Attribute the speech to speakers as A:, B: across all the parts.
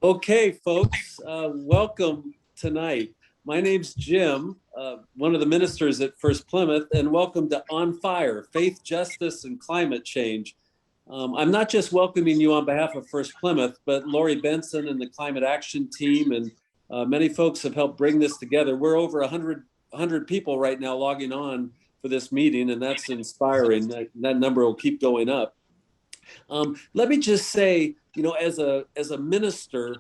A: Okay, folks, welcome tonight. My name's Jim, one of the ministers at First-Plymouth, and welcome to On Fire, Faith, Justice, and Climate Change. I'm not just welcoming you on behalf of First-Plymouth, but Lori Benson and the Climate Action Team, and many folks have helped bring this together. We're over 100 people right now logging on for this meeting, and that's inspiring. That number will keep going up. Let me just say, as a minister,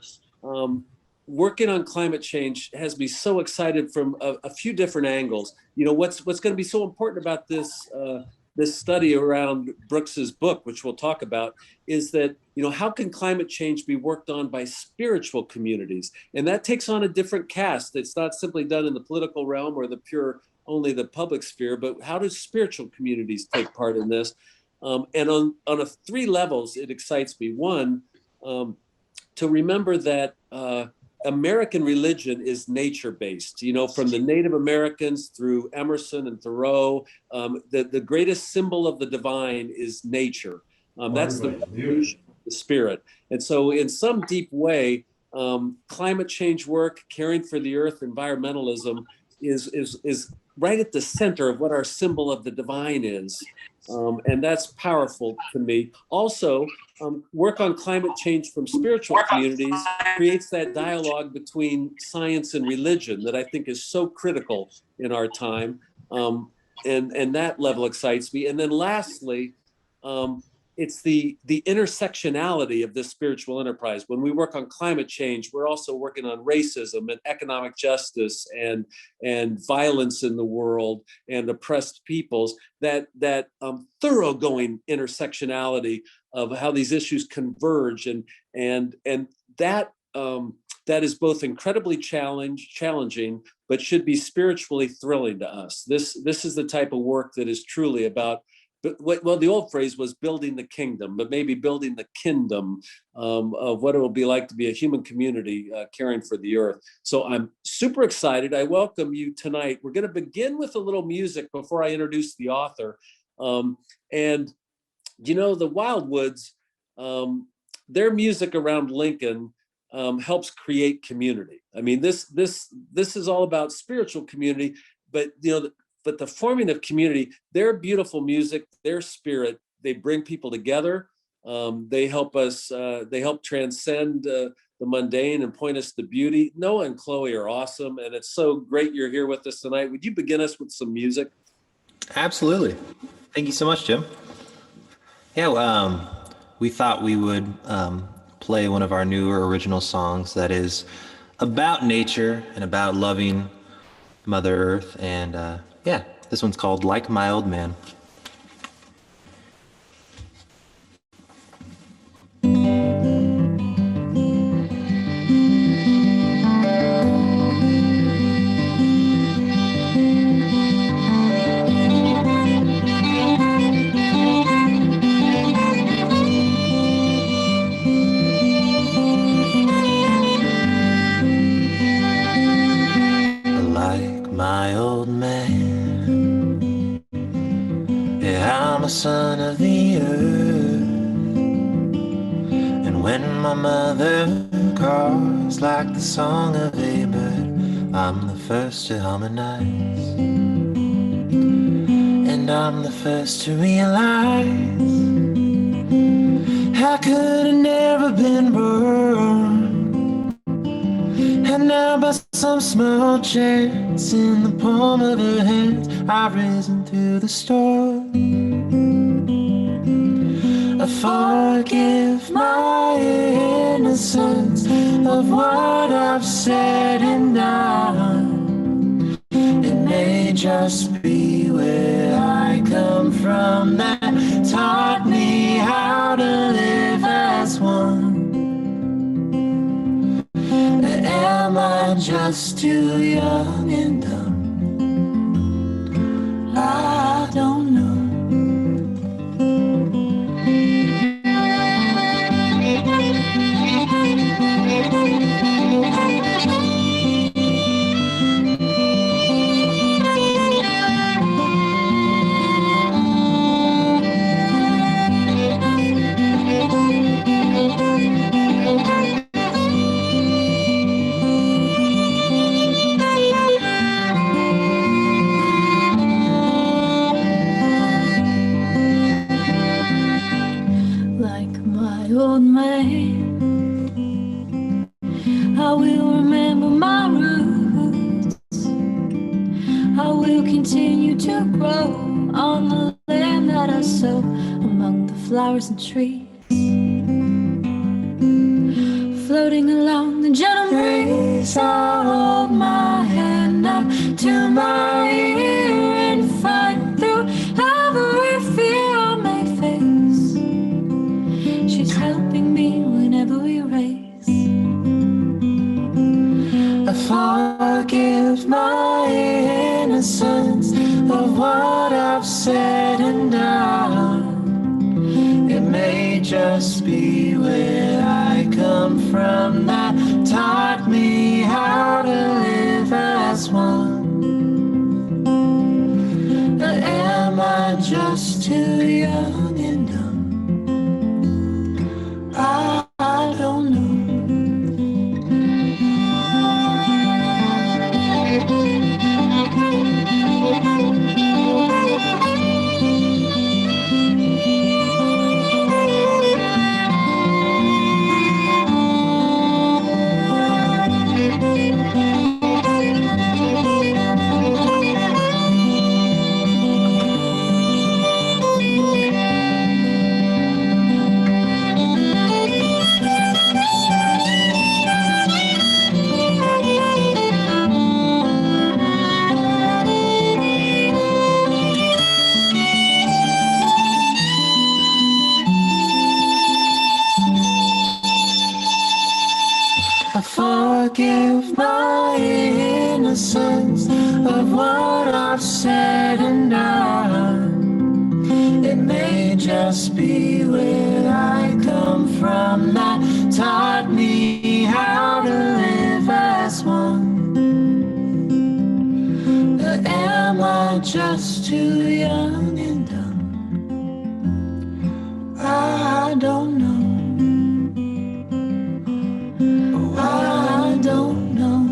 A: working on climate change has me so excited from a few different angles. What's going to be so important about this study around Brooks's book, which we'll talk about, is that how can climate change be worked on by spiritual communities? And that takes on a different cast. It's not simply done in the political realm or only the public sphere, but how do spiritual communities take part in this? And on three levels, it excites me. One, to remember that American religion is nature-based. From the Native Americans through Emerson and Thoreau, the greatest symbol of the divine is nature. That's the spirit. And so in some deep way, climate change work, caring for the earth, environmentalism is right at the center of what our symbol of the divine is. And that's powerful to me. Also, work on climate change from spiritual communities creates that dialogue between science and religion that I think is so critical in our time. And that level excites me. And then lastly, it's the intersectionality of this spiritual enterprise. When we work on climate change, we're also working on racism and economic justice and violence in the world and oppressed peoples. That thoroughgoing intersectionality of how these issues converge and that is both incredibly challenging, but should be spiritually thrilling to us. This is the type of work that is truly about. But the old phrase was building the kingdom, but maybe building the kingdom of what it will be like to be a human community caring for the earth. So I'm super excited. I welcome you tonight. We're going to begin with a little music before I introduce the author. And the Wildwoods, their music around Lincoln helps create community. I mean, this is all about spiritual community, but but the forming of community, their beautiful music, their spirit, they bring people together. They help us, they help transcend the mundane and point us to beauty. Noah and Chloe are awesome, and it's so great you're here with us tonight. Would you begin us with some music?
B: Absolutely. Thank you so much, Jim. Yeah, we thought we would play one of our newer original songs that is about nature and about loving Mother Earth, and yeah, this one's called Like My Old Man. Like my old man, I'm a son of the earth, and when my mother calls like the song of a bird, I'm the first to harmonize, and I'm the first to realize I could have never been born, and now by some small chance in the palm of her hands I've risen through the storm. I forgive my innocence of what I've said and done. It may just be where I come from that taught me how to live as one. Am I just too young and dumb? I don't know.
C: like my old man. I will remember my roots. I will continue to grow on the land that I sow among the flowers and trees. Floating along the gentle breeze, I hold my hand up to my ear and fight through every fear I may face. She's helping me whenever we race. I forgive my innocence of what I've said and done. It may just be where I come from that taught me how to live as one. But am I just too young and dumb? I don't know. I forgive my innocence of what I've said and done. It may just be where I come from that taught me how to live as one. But am I just too young and dumb? I don't know. I don't know.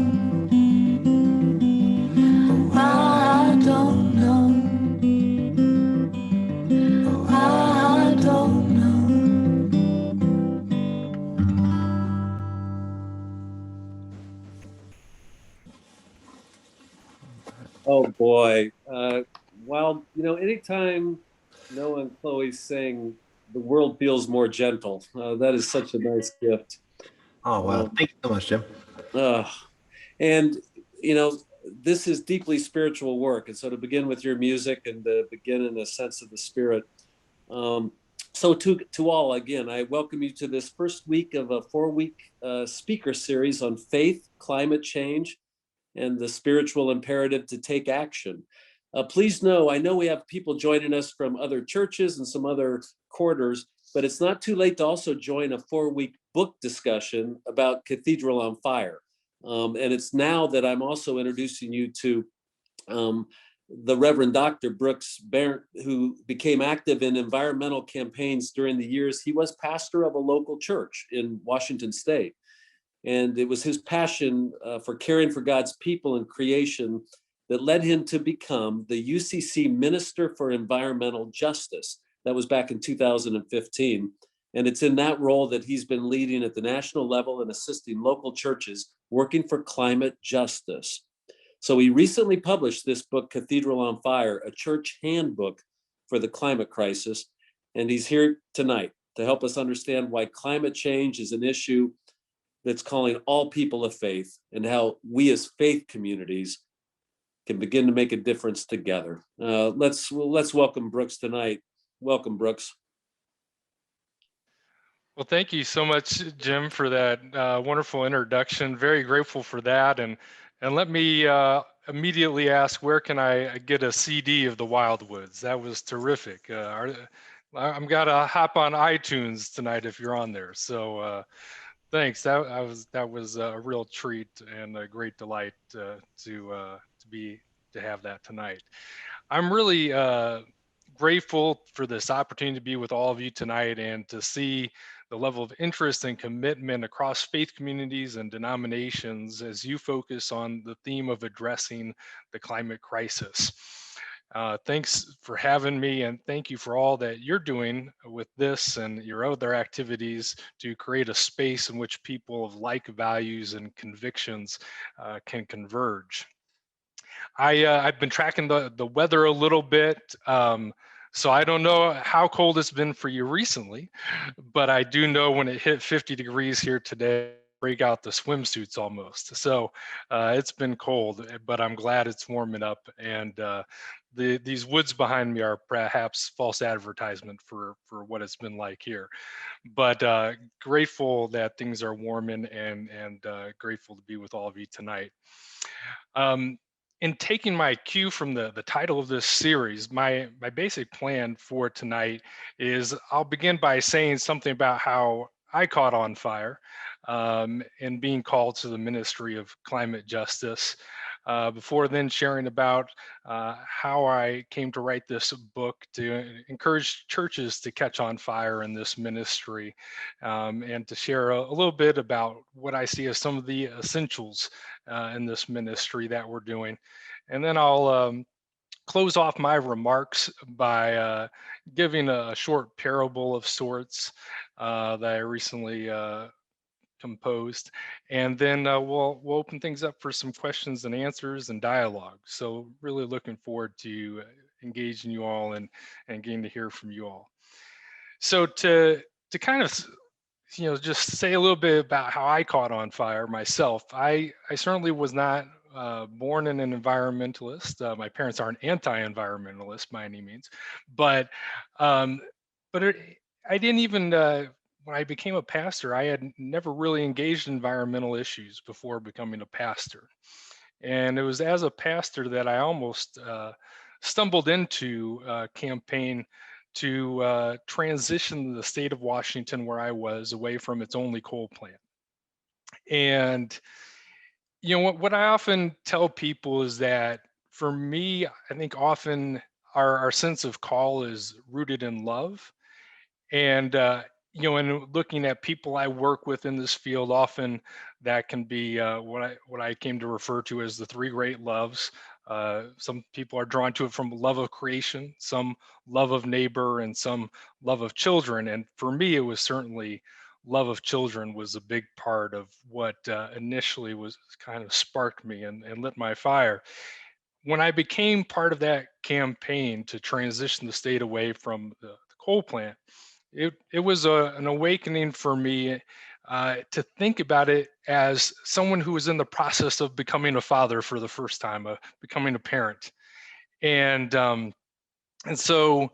C: I don't know. I don't know.
A: Oh boy. Well, anytime Noah and Chloe sing, the world feels more gentle. That is such a nice gift.
B: Oh, wow. Thank you so much, Jim.
A: Uh, and, you know, this is deeply spiritual work. And so to begin with your music and to begin in a sense of the spirit. Um, so to all, again, I welcome you to this first week of a 4-week speaker series on faith, climate change, and the spiritual imperative to take action. Please know, I know we have people joining us from other churches and some other quarters, but it's not too late to also join a 4-week book discussion about Cathedral on Fire. And it's now that I'm also introducing you to the Reverend Dr. Brooks Berndt, who became active in environmental campaigns during the years he was pastor of a local church in Washington State. And it was his passion for caring for God's people and creation that led him to become the UCC Minister for Environmental Justice. That was back in 2015. And it's in that role that he's been leading at the national level and assisting local churches working for climate justice. So he recently published this book, Cathedral on Fire, a church handbook for the climate crisis. And he's here tonight to help us understand why climate change is an issue that's calling all people of faith and how we as faith communities can begin to make a difference together. Let's welcome Brooks tonight. Welcome, Brooks.
D: Well, thank you so much, Jim, for that wonderful introduction. Very grateful for that. And let me immediately ask, where can I get a CD of the Wildwoods? That was terrific. I'm gotta hop on iTunes tonight if you're on there. So thanks. That was a real treat and a great delight to have that tonight. I'm really grateful for this opportunity to be with all of you tonight and to see the level of interest and commitment across faith communities and denominations as you focus on the theme of addressing the climate crisis. Thanks for having me, and thank you for all that you're doing with this and your other activities to create a space in which people of like values and convictions can converge. I've been tracking the weather a little bit. So I don't know how cold it's been for you recently, but I do know when it hit 50 degrees here today, break out the swimsuits almost. So it's been cold, but I'm glad it's warming up. And these woods behind me are perhaps false advertisement for what it's been like here. But grateful that things are warming, and grateful to be with all of you tonight. Um, in taking my cue from the title of this series, my basic plan for tonight is I'll begin by saying something about how I caught on fire and being called to the ministry of climate justice. Before then, sharing about how I came to write this book to encourage churches to catch on fire in this ministry, and to share a little bit about what I see as some of the essentials in this ministry that we're doing. And then I'll close off my remarks by giving a short parable of sorts that I recently composed, and then we'll open things up for some questions and answers and dialogue. So really looking forward to engaging you all and getting to hear from you all. So to kind of just say a little bit about how I caught on fire myself. I certainly was not born an environmentalist. My parents aren't anti-environmentalists by any means, but um, I didn't even when I became a pastor, I had never really engaged in environmental issues before becoming a pastor. And it was as a pastor that I almost stumbled into a campaign to transition the state of Washington, where I was, away from its only coal plant. And what I often tell people is that for me, I think often our sense of call is rooted in love. And and looking at people I work with in this field, often that can be what I came to refer to as the three great loves. Some people are drawn to it from love of creation, some love of neighbor, and some love of children. And for me, it was certainly love of children was a big part of what initially was kind of sparked me and lit my fire. When I became part of that campaign to transition the state away from the coal plant, it was an awakening for me to think about it as someone who was in the process of becoming a father for the first time, becoming a parent, and so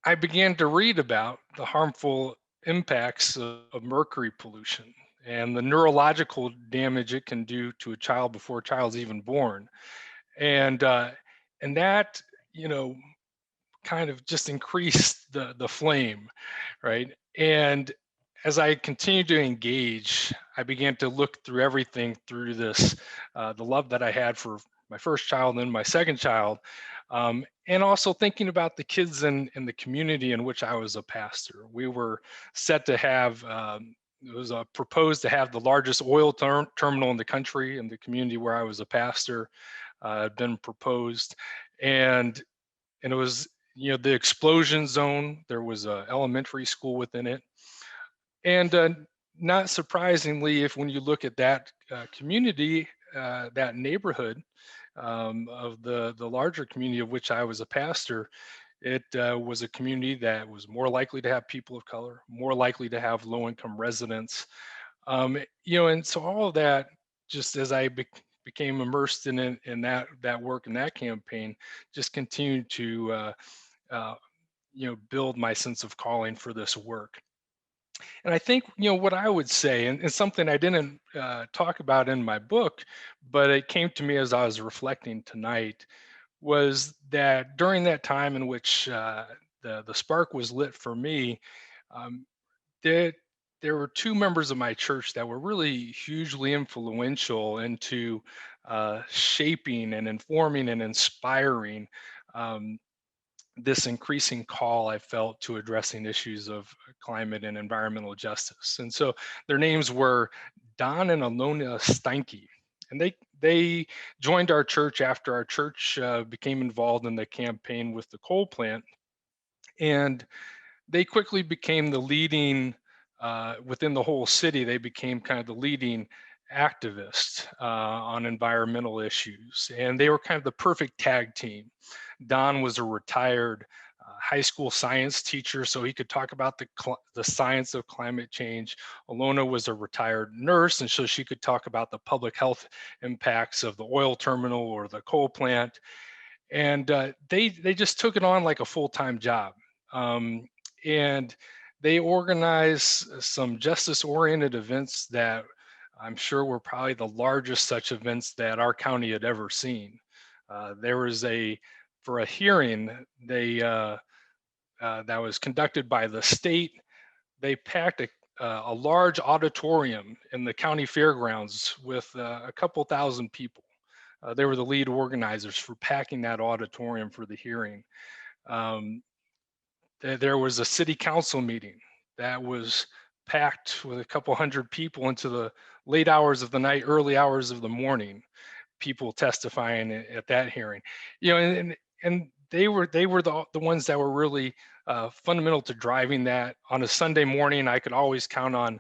D: I began to read about the harmful impacts of mercury pollution and the neurological damage it can do to a child before a child's even born, and that you know kind of just increased the flame, right? And as I continued to engage, I began to look through everything through this, the love that I had for my first child and my second child, and also thinking about the kids in the community in which I was a pastor. We were set to have, it was proposed to have the largest oil terminal in the country, in the community where I was a pastor, had been proposed. And it was the explosion zone. There was a elementary school within it, and not surprisingly, if when you look at that community, that neighborhood of the larger community of which I was a pastor, it was a community that was more likely to have people of color, more likely to have low-income residents, and so all of that, just as I became immersed in that work and that campaign, just continued to uh, build my sense of calling for this work. And I think what I would say, and something I didn't talk about in my book, but it came to me as I was reflecting tonight, was that during that time in which the spark was lit for me, um, there there were two members of my church that were really hugely influential into shaping and informing and inspiring um, this increasing call I felt to addressing issues of climate and environmental justice. And so their names were Don and Alona Steinke. And they joined our church after our church became involved in the campaign with the coal plant, and they quickly became the leading within the whole city. They became kind of the leading activists on environmental issues, and they were kind of the perfect tag team. Don was a retired high school science teacher, so he could talk about the science of climate change. Alona was a retired nurse, and so she could talk about the public health impacts of the oil terminal or the coal plant. And they just took it on like a full-time job. And they organized some justice-oriented events that I'm sure were probably the largest such events that our county had ever seen. There was for a hearing, that was conducted by the state. They packed a large auditorium in the county fairgrounds with a couple thousand people. They were the lead organizers for packing that auditorium for the hearing. There was a city council meeting that was packed with a couple hundred people into the late hours of the night, early hours of the morning. People testifying at that hearing, and they were the ones that were really fundamental to driving that. On a Sunday morning, I could always count on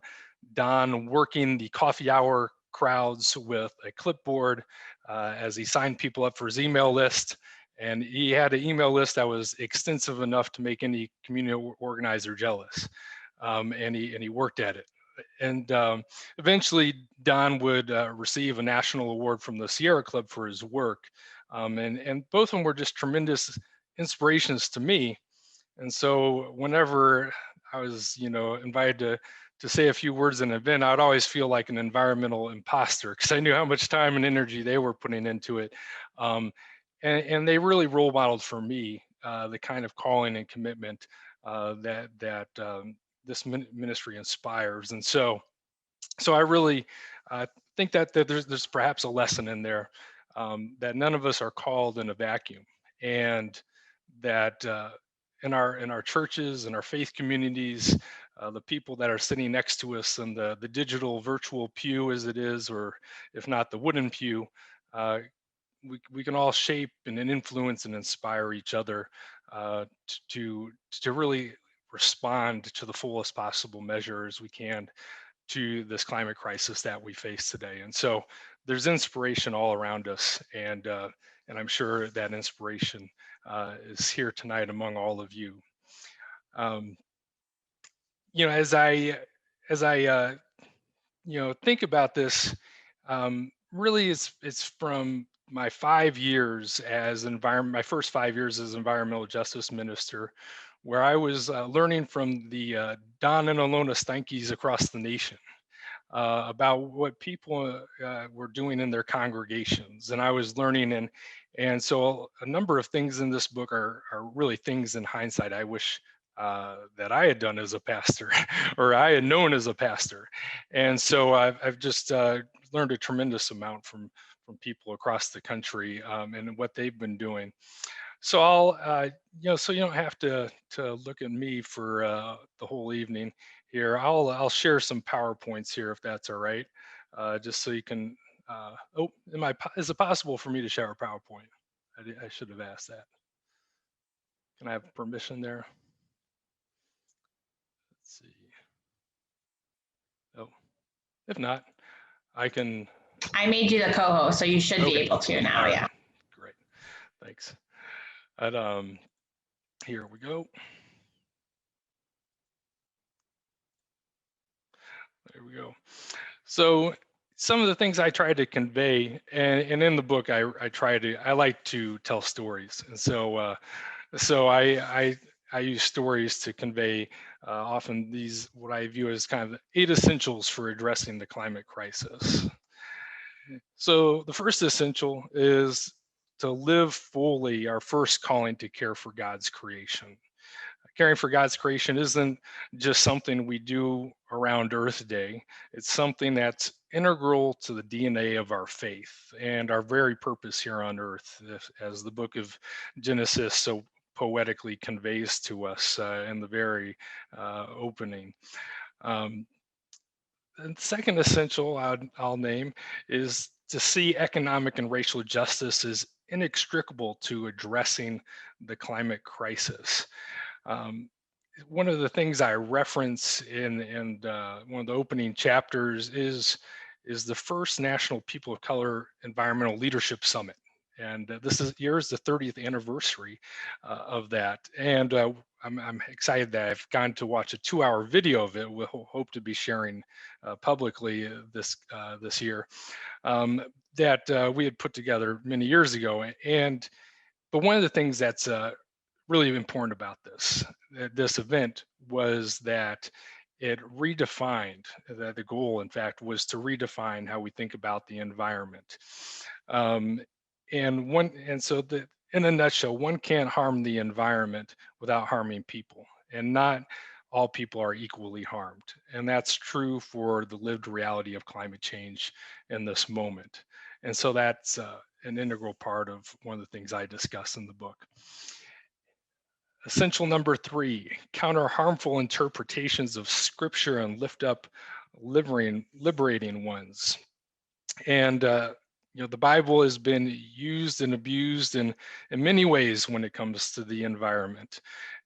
D: Don working the coffee hour crowds with a clipboard as he signed people up for his email list. And he had an email list that was extensive enough to make any community organizer jealous. And he worked at it. And eventually, Don would receive a national award from the Sierra Club for his work. And both of them were just tremendous inspirations to me. And so whenever I was, invited to say a few words in an event, I'd always feel like an environmental imposter because I knew how much time and energy they were putting into it. And they really role modeled for me the kind of calling and commitment that this ministry inspires. And so I really think that there's perhaps a lesson in there that none of us are called in a vacuum, and that in our churches and our faith communities, the people that are sitting next to us in the digital virtual pew as it is, or if not the wooden pew, we can all shape and influence and inspire each other to really respond to the fullest possible measure as we can to this climate crisis that we face today. And so there's inspiration all around us, and I'm sure that inspiration is here tonight among all of you. As I think about this, really it's from my 5 years as my first 5 years as environmental justice minister, where I was learning from the Don and Alona Steinkes across the nation about what people were doing in their congregations. And I was learning, and so a number of things in this book are really things in hindsight I wish that I had done as a pastor or I had known as a pastor. And so I've just learned a tremendous amount from people across the country and what they've been doing. So I'll, so you don't have to look at me for the whole evening here. I'll share some PowerPoints here if that's all right, just so you can. Is it possible for me to share a PowerPoint? I should have asked that. Can I have permission there? Let's see. Oh, if not, I can.
E: I made you the co-host, so you should be able to now.
D: Right.
E: Yeah.
D: Great. Thanks. Here we go. There we go. So some of the things I try to convey, and in the book, I like to tell stories, and so I use stories to convey often these what I view as kind of the 8 essentials for addressing the climate crisis. So the first essential is to live fully our first calling to care for God's creation. Caring for God's creation isn't just something we do around Earth Day. It's something that's integral to the DNA of our faith and our very purpose here on Earth, as the book of Genesis so poetically conveys to us in the very opening. The second essential I'll name is to see economic and racial justice is inextricable to addressing the climate crisis. Um, One of the things I reference in one of the opening chapters is the first National People of Color Environmental Leadership Summit. And this year is the 30th anniversary of that. And I'm excited that I've gone to watch a 2-hour video of it. We'll hope to be sharing publicly this year, that we had put together many years ago. But one of the things that's really important about this event was that it redefined, that the goal, in fact, was to redefine how we think about the environment. Um, in a nutshell, one can't harm the environment without harming people, and not all people are equally harmed. And that's true for the lived reality of climate change in this moment. And so that's an integral part of one of the things I discuss in the book. Essential number 3, counter harmful interpretations of scripture and lift up liberating ones. And the Bible has been used and abused in many ways when it comes to the environment,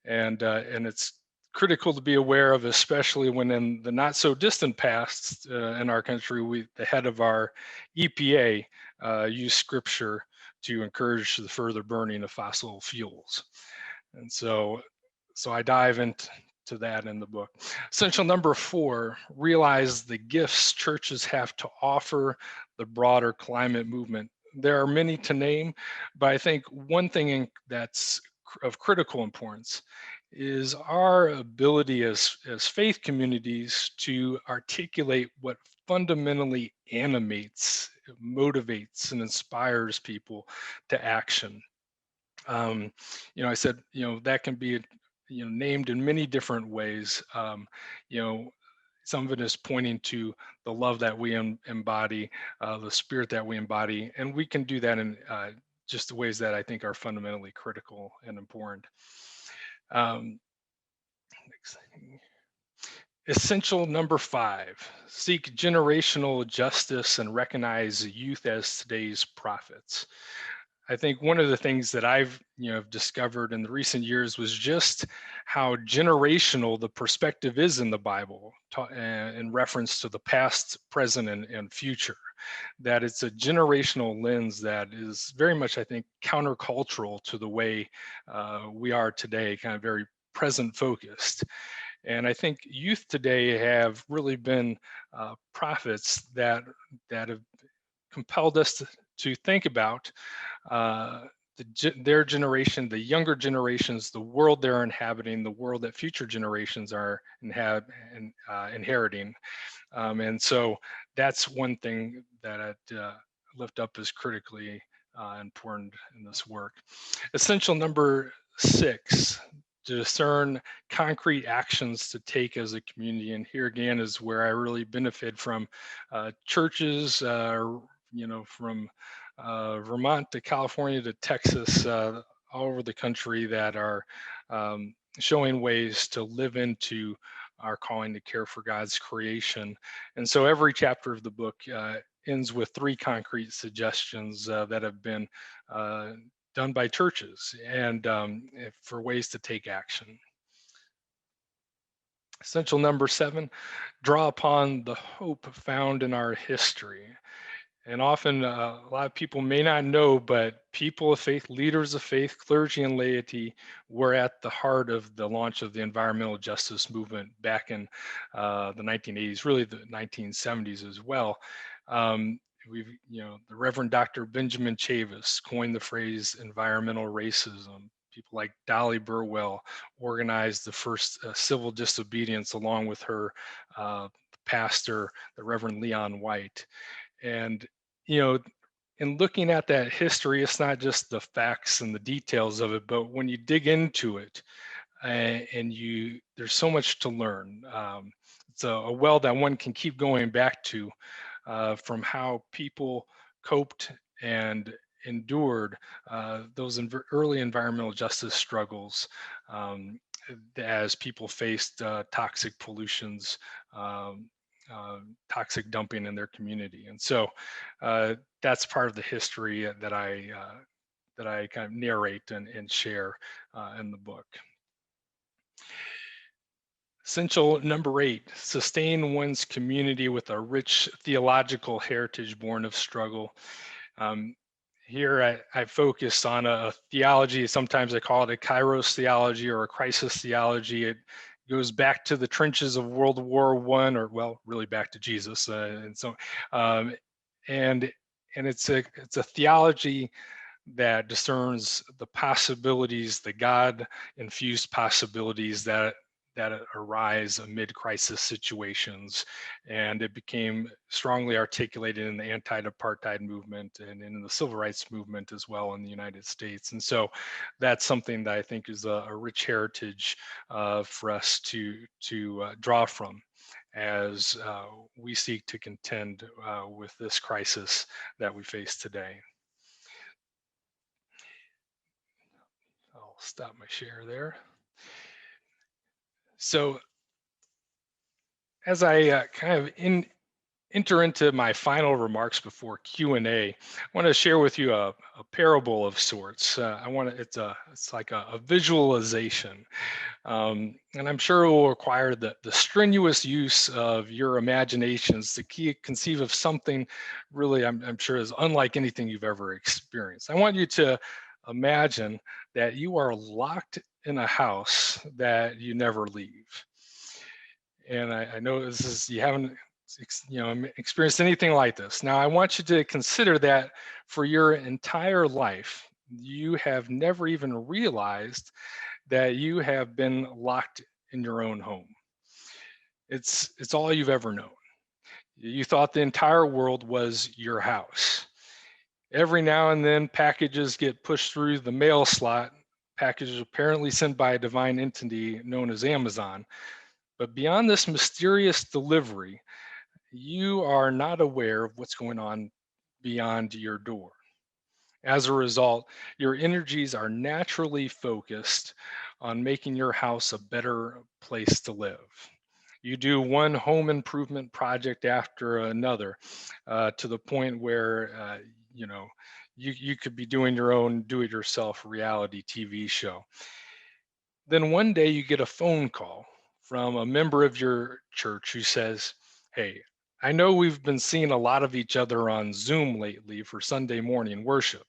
D: and it's critical to be aware of, especially when in the not so distant past in our country, the head of our EPA used scripture to encourage the further burning of fossil fuels. And so I dive into that in the book. Essential number 4, realize the gifts churches have to offer the broader climate movement. There are many to name, but I think one thing that's of critical importance is our ability as faith communities to articulate what fundamentally animates, motivates, and inspires people to action. I said, that can be, named in many different ways. Some of it is pointing to the love that we embody, the spirit that we embody, and we can do that in just the ways that I think are fundamentally critical and important. Essential number 5, seek generational justice and recognize youth as today's prophets. I think one of the things that I've discovered in the recent years was just how generational the perspective is in the Bible in reference to the past, present, and future. That it's a generational lens that is very much, I think, countercultural to the way we are today, kind of very present focused. And I think youth today have really been prophets that have compelled us to think about their generation, the younger generations, the world they're inhabiting, the world that future generations are inheriting. And so that's one thing that I'd lift up as critically important in this work. Essential number 6, to discern concrete actions to take as a community. And here again is where I really benefit from churches, from Vermont to California to Texas, all over the country, that are showing ways to live into our calling to care for God's creation. And so every chapter of the book ends with 3 concrete suggestions that have been done by churches and for ways to take action. Essential number 7, draw upon the hope found in our history. And often a lot of people may not know, but people of faith, leaders of faith, clergy and laity were at the heart of the launch of the environmental justice movement back in the 1980s, really the 1970s as well. The Reverend Dr. Benjamin Chavis coined the phrase environmental racism. People like Dolly Burwell organized the first civil disobedience along with her pastor, the Reverend Leon White. And, in looking at that history, it's not just the facts and the details of it, but when you dig into it, there's so much to learn. It's a well that one can keep going back to, from how people coped and endured those early environmental justice struggles as people faced toxic pollutions, toxic dumping in their community. And so that's part of the history that I kind of narrate and share in the book. Essential number 8, sustain one's community with a rich theological heritage born of struggle. Here I focused on a theology, sometimes I call it a kairos theology or a crisis theology. It goes back to the trenches of World War I, or well, really back to Jesus. And it's a theology that discerns the possibilities, the God-infused possibilities that arise amid crisis situations. And it became strongly articulated in the anti-apartheid movement and in the civil rights movement as well in the United States. And so that's something that I think is a rich heritage for us to draw from as we seek to contend with this crisis that we face today. I'll stop my share there. So as I kind of enter into my final remarks before Q&A, I want to share with you a parable of sorts. It's like a visualization, and I'm sure it will require the strenuous use of your imaginations to conceive of something really, I'm sure, is unlike anything you've ever experienced. I want you to imagine that you are locked in a house that you never leave. And I know you haven't experienced anything like this. Now I want you to consider that for your entire life, you have never even realized that you have been locked in your own home. It's all you've ever known. You thought the entire world was your house. Every now and then packages get pushed through the mail slot, packages apparently sent by a divine entity known as Amazon. But beyond this mysterious delivery, you are not aware of what's going on beyond your door. As a result, your energies are naturally focused on making your house a better place to live. You do one home improvement project after another to the point where you could be doing your own do-it-yourself reality TV show. Then one day you get a phone call from a member of your church who says, "Hey, I know we've been seeing a lot of each other on Zoom lately for Sunday morning worship.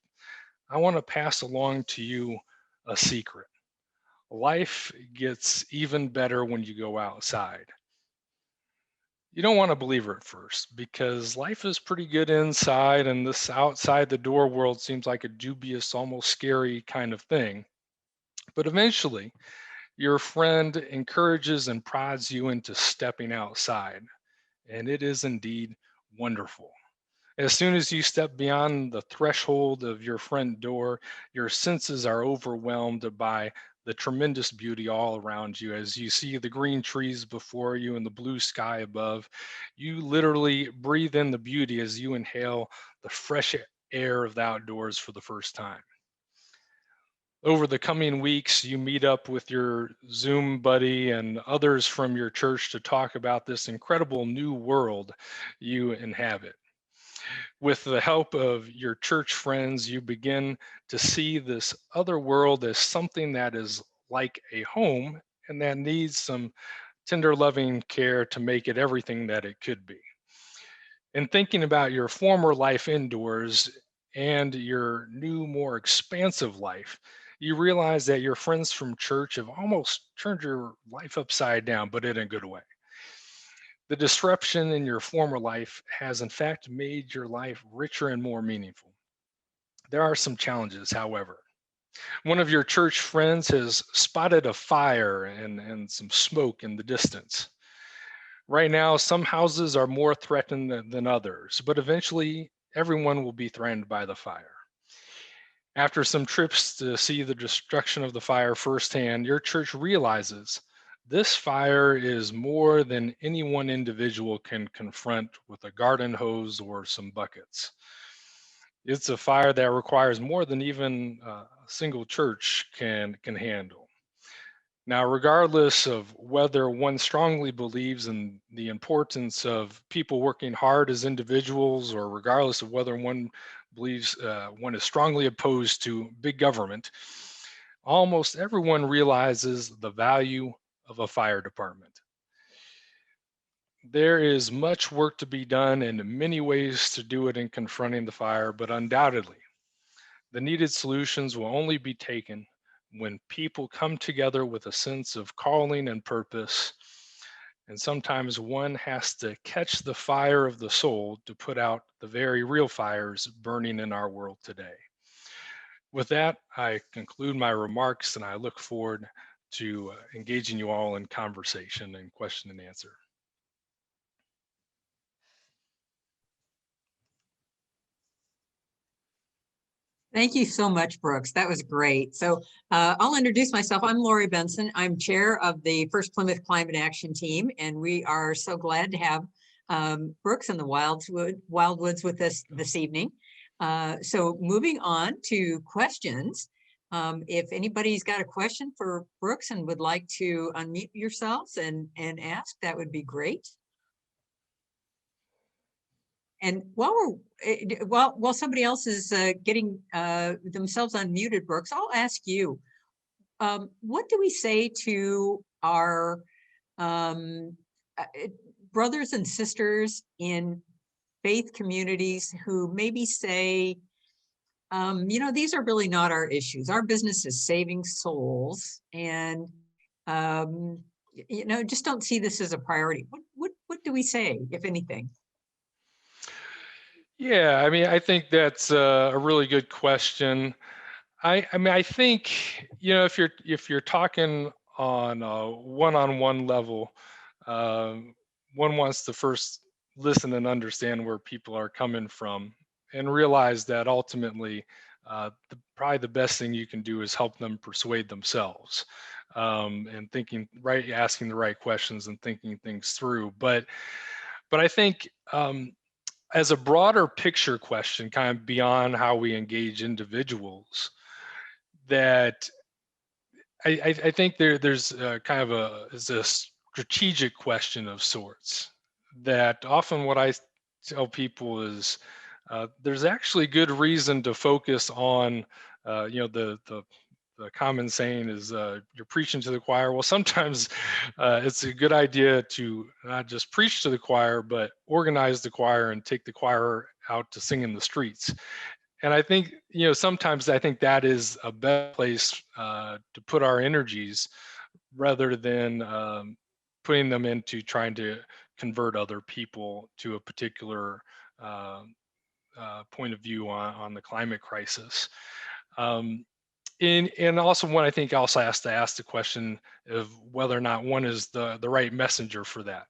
D: I want to pass along to you a secret. Life gets even better when you go outside." You don't want to believe her at first because life is pretty good inside, and this outside the door world seems like a dubious, almost scary kind of thing. But eventually, your friend encourages and prods you into stepping outside, and it is indeed wonderful. As soon as you step beyond the threshold of your front door, your senses are overwhelmed by the tremendous beauty all around you. As you see the green trees before you and the blue sky above, you literally breathe in the beauty as you inhale the fresh air of the outdoors for the first time. Over the coming weeks, you meet up with your Zoom buddy and others from your church to talk about this incredible new world you inhabit. With the help of your church friends, you begin to see this other world as something that is like a home and that needs some tender, loving care to make it everything that it could be. In thinking about your former life indoors and your new, more expansive life, you realize that your friends from church have almost turned your life upside down, but in a good way. The disruption in your former life has in fact made your life richer and more meaningful. There are some challenges, however. One of your church friends has spotted a fire and some smoke in the distance. Right now, some houses are more threatened than others, but eventually everyone will be threatened by the fire. After some trips to see the destruction of the fire firsthand, your church realizes this fire is more than any one individual can confront with a garden hose or some buckets. It's a fire that requires more than even a single church can handle. Now, regardless of whether one strongly believes in the importance of people working hard as individuals, or regardless of whether one believes one is strongly opposed to big government, almost everyone realizes the value of a fire department. There is much work to be done and many ways to do it in confronting the fire, but undoubtedly, the needed solutions will only be taken when people come together with a sense of calling and purpose. And sometimes one has to catch the fire of the soul to put out the very real fires burning in our world today. With that, I conclude my remarks, and I look forward to engaging you all in conversation and question and answer.
F: Thank you so much, Brooks. That was great. So I'll introduce myself. I'm Lori Benson. I'm chair of the First-Plymouth Climate Action Team, and we are so glad to have Brooks and the Wildwoods with us this evening. So moving on to questions. If anybody's got a question for Brooks and would like to unmute yourselves and ask, that would be great. And while somebody else is getting themselves unmuted, Brooks, I'll ask you, what do we say to our brothers and sisters in faith communities who maybe say, you know, these are really not our issues. Our business is saving souls, and you know, just don't see this as a priority. What do we say, if anything?
D: Yeah, I mean, I think that's a really good question. I mean, I think, you know, if you're talking on a one-on-one level, one wants to first listen and understand where people are coming from, and realize that ultimately, probably the best thing you can do is help them persuade themselves, and asking the right questions and thinking things through. But I think, as a broader picture question, kind of beyond how we engage individuals, that I think there's kind of a strategic question of sorts, that often what I tell people is there's actually good reason to focus on, you know, the common saying is you're preaching to the choir. Well, sometimes it's a good idea to not just preach to the choir, but organize the choir and take the choir out to sing in the streets. And I think, you know, sometimes I think that is a better place to put our energies, rather than putting them into trying to convert other people to a particular point of view on the climate crisis. And also, one I think also has to ask the question of whether or not one is the right messenger for that.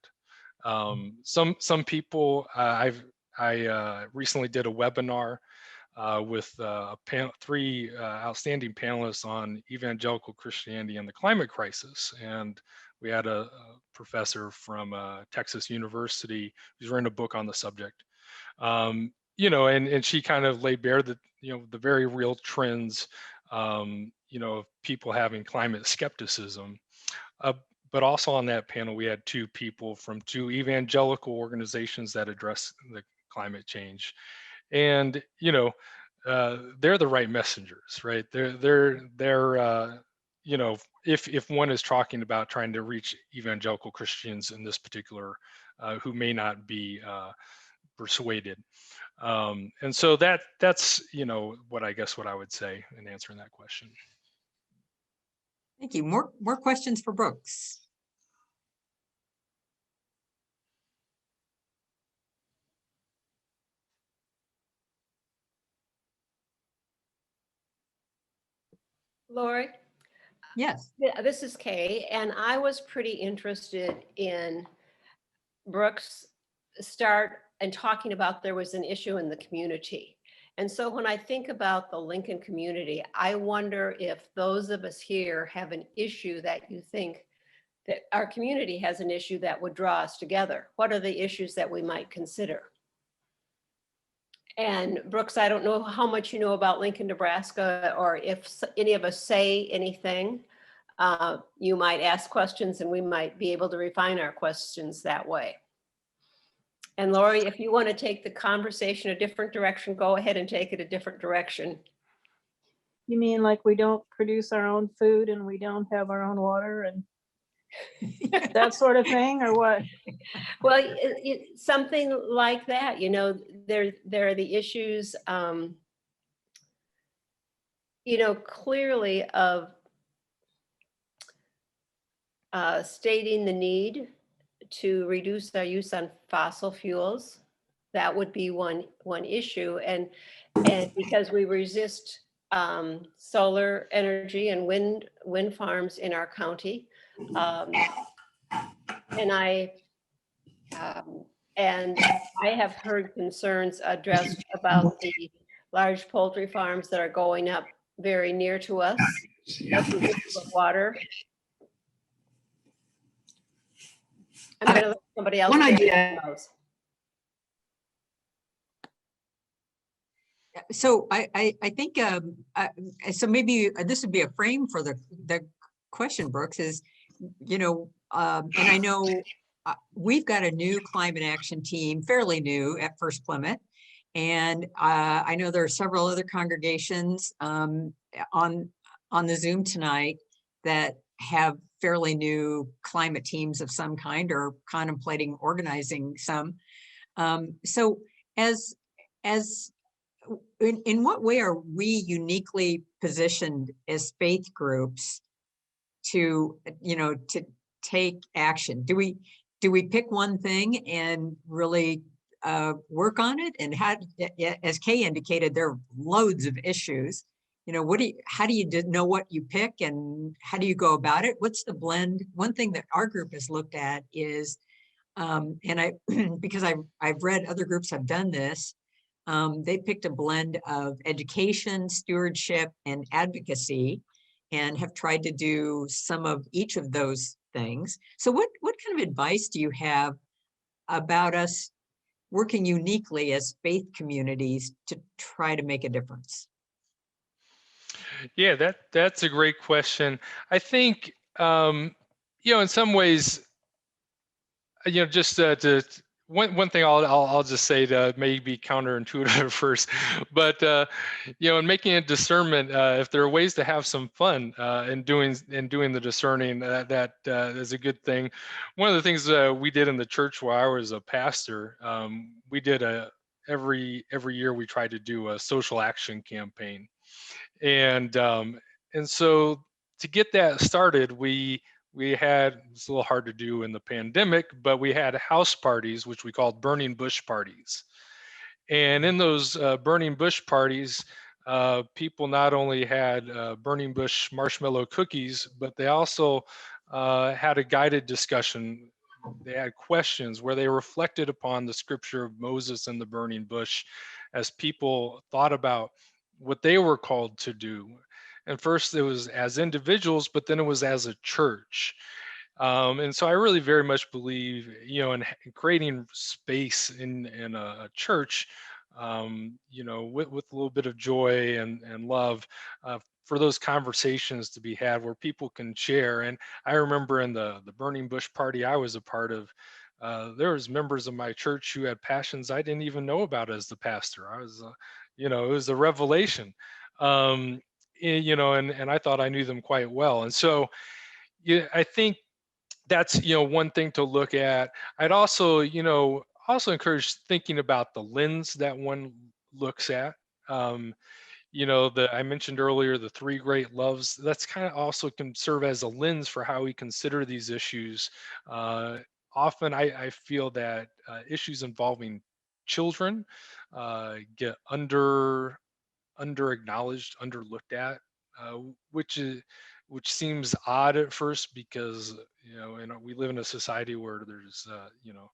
D: Some people, I recently did a webinar with three outstanding panelists on evangelical Christianity and the climate crisis, and we had a professor from Texas University who's written a book on the subject. You know, and she kind of laid bare that, you know, the very real trends, you know, of people having climate skepticism. But also on that panel, we had two people from two evangelical organizations that address the climate change. And, you know, they're the right messengers, right? They're you know, if one is talking about trying to reach evangelical Christians in this particular, who may not be persuaded. And so that's, you know, what I would say in answering that question.
F: Thank you. More questions for Brooks.
G: Lori?
F: Yes.
G: This is Kay, and I was pretty interested in Brooks' start and talking about there was an issue in the community. And so when I think about the Lincoln community, I wonder if those of us here have an issue that you think that our community has an issue that would draw us together. What are the issues that we might consider? And Brooks, I don't know how much you know about Lincoln, Nebraska, or if any of us say anything. you might ask questions and we might be able to refine our questions that way. And Lori, if you want to take the conversation a different direction, go ahead and take it a different direction.
H: You mean like we don't produce our own food and we don't have our own water and that sort of thing, or what?
G: Well, something like that, you know, there are the issues, you know, clearly of stating the need to reduce our use on fossil fuels. That would be one issue, and because we resist solar energy and wind farms in our county, and I have heard concerns addressed about the large poultry farms that are going up very near to us. That's the issue of water. I'm going to let somebody else.
F: One idea. So I think, so maybe this would be a frame for the question, Brooks, is, you know, and I know we've got a new climate action team, fairly new at First-Plymouth. And I know there are several other congregations on the Zoom tonight that have fairly new climate teams of some kind or contemplating organizing some. So in what way are we uniquely positioned as faith groups to, you know, to take action? Do we pick one thing and really work on it? And how, as Kay indicated, there are loads of issues. You know, how do you know what you pick and how do you go about it? What's the blend? One thing that our group has looked at is, and because I've read other groups have done this, they picked a blend of education, stewardship, and advocacy, and have tried to do some of each of those things. So what kind of advice do you have about us working uniquely as faith communities to try to make a difference?
D: Yeah, that's a great question. I think, you know, in some ways, you know, just one thing I'll just say that may be counterintuitive first, but you know, in making a discernment, if there are ways to have some fun in doing the discerning, that is a good thing. One of the things we did in the church while I was a pastor, we did every year we tried to do a social action campaign, and so to get that started, we had, it's a little hard to do in the pandemic, but we had house parties, which we called burning bush parties. And in those burning bush parties, people not only had burning bush marshmallow cookies, but they also had a guided discussion. They had questions where they reflected upon the scripture of Moses and the burning bush as people thought about what they were called to do. And first it was as individuals, but then it was as a church. And so I really very much believe, you know, in creating space in a church, you know, with a little bit of joy and love, for those conversations to be had where people can share. And I remember in the burning bush party I was a part of, there was members of my church who had passions I didn't even know about as the pastor. I was, you know, it was a revelation. You know, and I thought I knew them quite well. And so, yeah, I think that's, you know, one thing to look at. I'd also, you know, encourage thinking about the lens that one looks at. You know, I mentioned earlier, the three great loves, that's kind of also can serve as a lens for how we consider these issues. Often I feel that issues involving children get under acknowledged, under looked at, which seems odd at first because, you know, we live in a society where there's you know,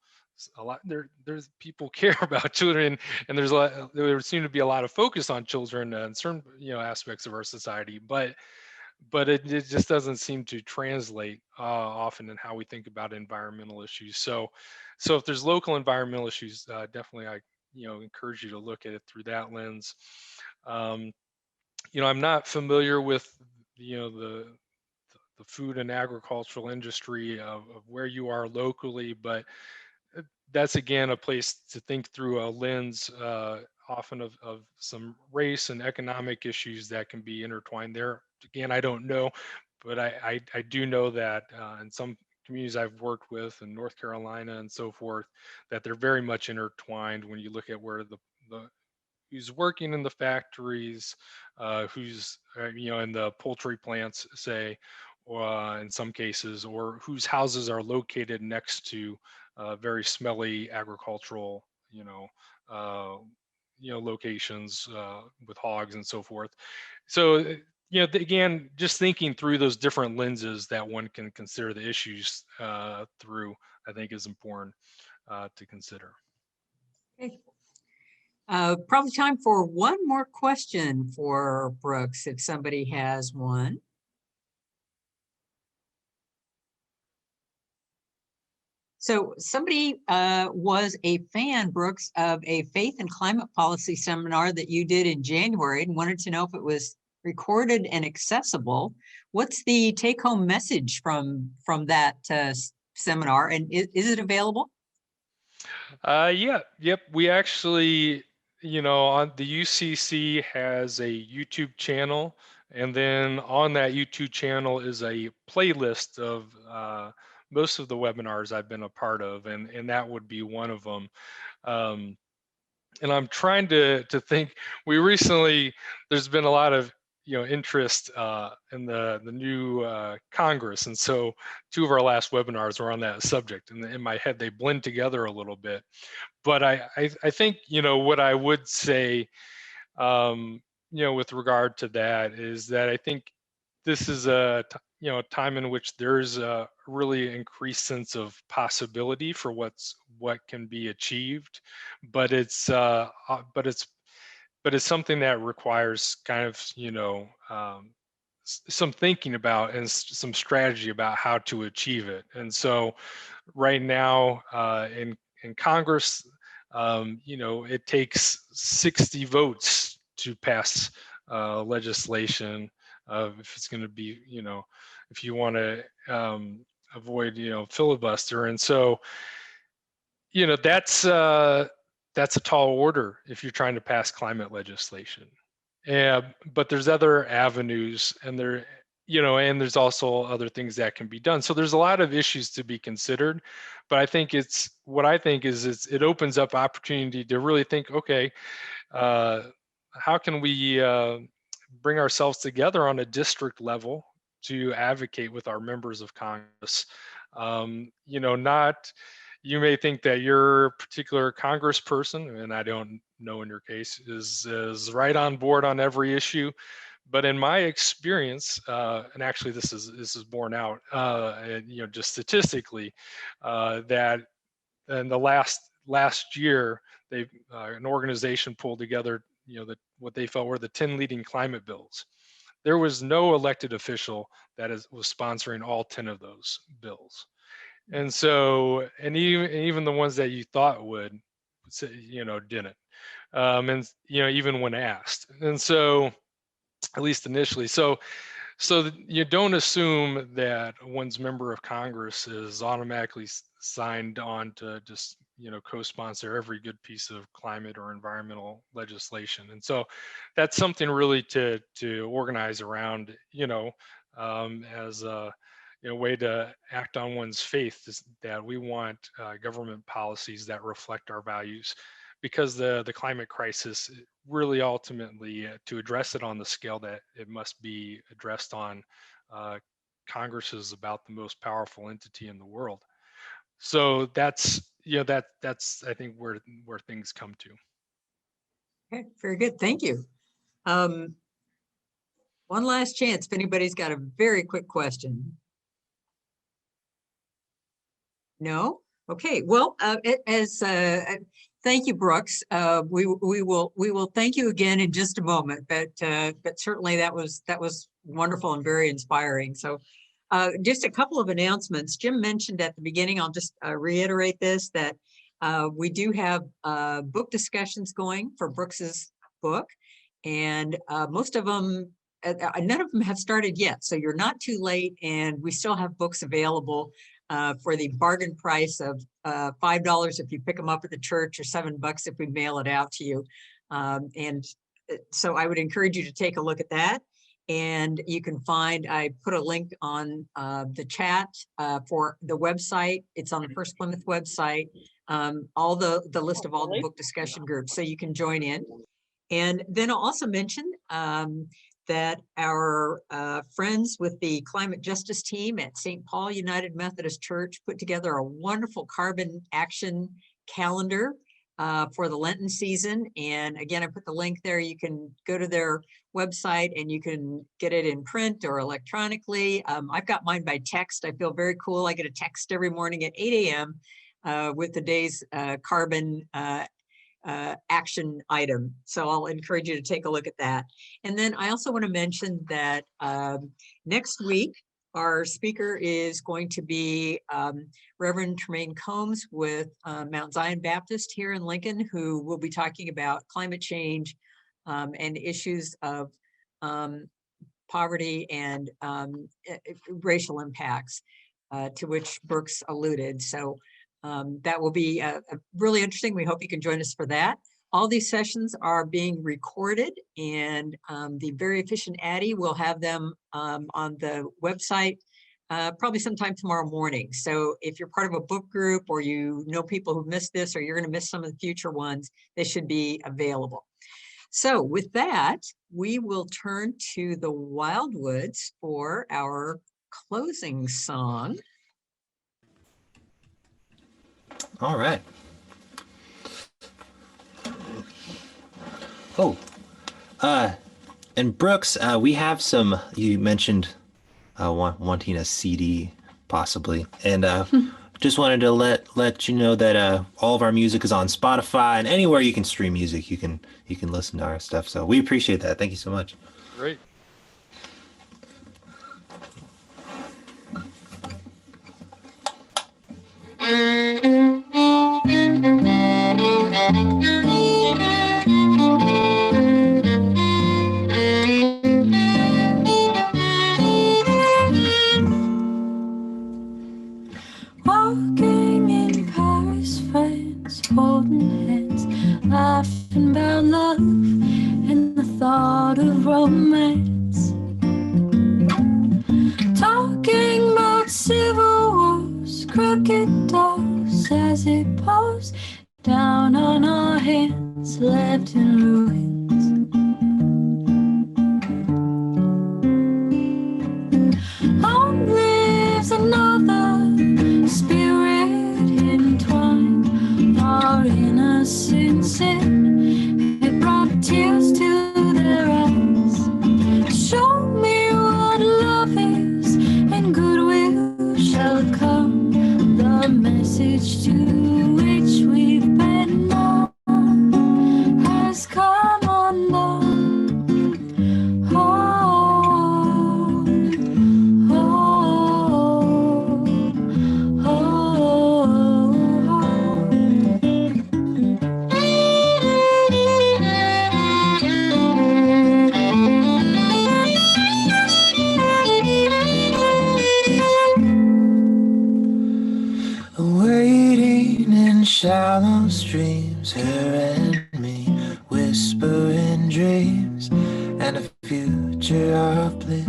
D: a lot there's people care about children, and there seem to be a lot of focus on children in certain, you know, aspects of our society, but it just doesn't seem to translate often in how we think about environmental issues. So if there's local environmental issues, definitely I, you know, encourage you to look at it through that lens. You know, I'm not familiar with, you know, the the food and agricultural industry of where you are locally, but that's again a place to think through a lens often of some race and economic issues that can be intertwined there. Again, I don't know, but I do know that in some communities I've worked with in North Carolina and so forth, that they're very much intertwined when you look at where the who's working in the factories, who's in the poultry plants, say, in some cases, or whose houses are located next to very smelly agricultural, locations with hogs and so forth. So, again, just thinking through those different lenses that one can consider the issues through, I think is important to consider.
F: Okay. Probably time for one more question for Brooks, if somebody has one. So somebody was a fan, Brooks, of a faith and climate policy seminar that you did in January and wanted to know if it was recorded and accessible. What's the take-home message from that seminar, and is it available?
D: Yep. We actually, on the UCC has a YouTube channel, and then on that YouTube channel is a playlist of most of the webinars I've been a part of, and that would be one of them. And I'm trying to think. There's been a lot of interest in the new Congress, and so two of our last webinars were on that subject, and in my head they blend together a little bit. But I think what I would say with regard to that is that I think this is a time in which there's a really increased sense of possibility for what can be achieved, but it's something that requires kind of some thinking about and some strategy about how to achieve it. And so right now in Congress, it takes 60 votes to pass legislation if it's going to be, if you want to avoid, filibuster. And so, that's a tall order if you're trying to pass climate legislation. But there's other avenues, and and there's also other things that can be done. So there's a lot of issues to be considered, but I think it opens up opportunity to really think, okay, how can we bring ourselves together on a district level to advocate with our members of Congress? You may think that your particular congressperson, and I don't know in your case, is right on board on every issue. But in my experience, and actually this is borne out, just statistically, that in the last year, an organization pulled together, what they felt were the 10 leading climate bills. There was no elected official that was sponsoring all 10 of those bills. And so, and even the ones that you thought would, didn't. And even when asked. And so, at least initially. So you don't assume that one's member of Congress is automatically signed on to just co-sponsor every good piece of climate or environmental legislation. And so that's something really to organize around, as a way to act on one's faith, is that we want government policies that reflect our values, because the climate crisis really ultimately, to address it on the scale that it must be addressed on, Congress is about the most powerful entity in the world. So that's I think where things come to.
F: Okay, very good. Thank you. One last chance if anybody's got a very quick question. No? Okay. Well, thank you, Brooks. We will thank you again in just a moment, but certainly that was wonderful and very inspiring. So just a couple of announcements. Jim mentioned at the beginning, I'll just reiterate this, that we do have book discussions going for Brooks's book, and most of them none of them have started yet, so you're not too late, and we still have books available for the bargain price of $5 if you pick them up at the church, or $7 if we mail it out to you. So I would encourage you to take a look at that. And you can find, I put a link on the chat for the website. It's on the First Plymouth website, all the list of all the book discussion groups, so you can join in. And then I'll also mention that our friends with the climate justice team at St. Paul United Methodist Church put together a wonderful carbon action calendar for the Lenten season. And again, I put the link there. You can go to their website and you can get it in print or electronically. I've got mine by text. I feel very cool. I get a text every morning at 8 a.m. With the day's carbon action item. So I'll encourage you to take a look at that. And then I also want to mention that next week, our speaker is going to be Reverend Tremaine Combs with Mount Zion Baptist here in Lincoln, who will be talking about climate change and issues of poverty and racial impacts, to which Brooks alluded. So that will be really interesting. We hope you can join us for that. All these sessions are being recorded, and the Very Efficient Addie will have them on the website probably sometime tomorrow morning. So if you're part of a book group, or you know people who've missed this, or you're going to miss some of the future ones, they should be available. So with that, we will turn to the Wildwoods for our closing song.
B: All right. Oh, and Brooks, we have some, you mentioned wanting a CD possibly, and just wanted to let you know that all of our music is on Spotify, and anywhere you can stream music, you can listen to our stuff. So we appreciate that. Thank you so much.
D: Great.
C: Walking in Paris, friends holding hands, laughing about love and the thought of romance, talking about civil wars, crooked doors as it pours down on our hands, left in ruins. Long lives another spirit entwined, our innocent sin, it brought tears to their eyes. Show me what love is, and goodwill shall come, the message to which we've been known has come undone.
B: Waiting in shallow streams, her and me whispering dreams and a future of bliss.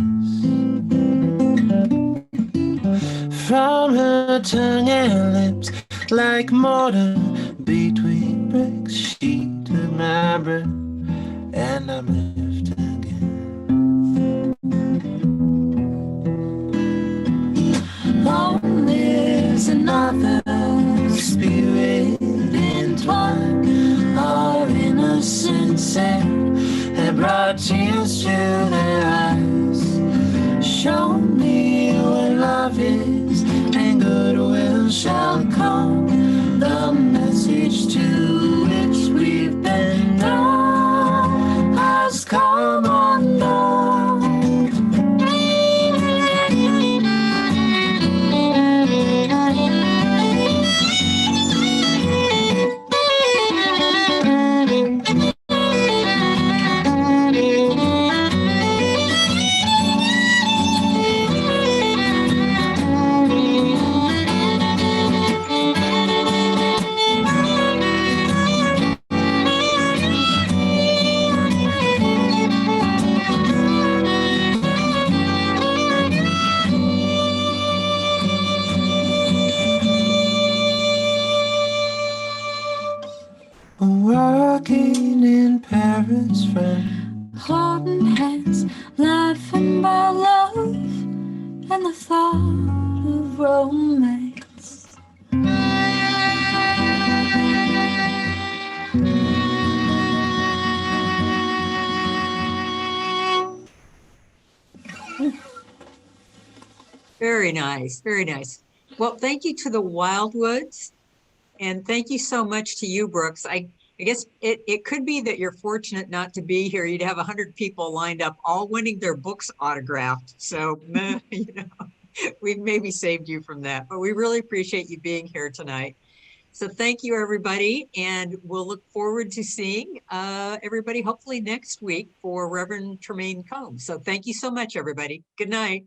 B: From her tongue and lips, like mortar between bricks, she took my breath and I'm left again.
C: Long lives another spirit entwined, our innocent sin had brought tears to their eyes. Show me what love is, and goodwill shall come, the message to which we've been known has come undone.
B: Working in Paris, friend.
C: Holding hands, laughing about love and the thought of romance.
F: Very nice, very nice. Well, thank you to the Wildwoods. And thank you so much to you, Brooks. I guess it could be that you're fortunate not to be here. You'd have 100 people lined up, all wanting their books autographed. So, you know, we've maybe saved you from that, but we really appreciate you being here tonight. So thank you, everybody. And we'll look forward to seeing everybody hopefully next week for Reverend Tremaine Combs. So thank you so much, everybody. Good night.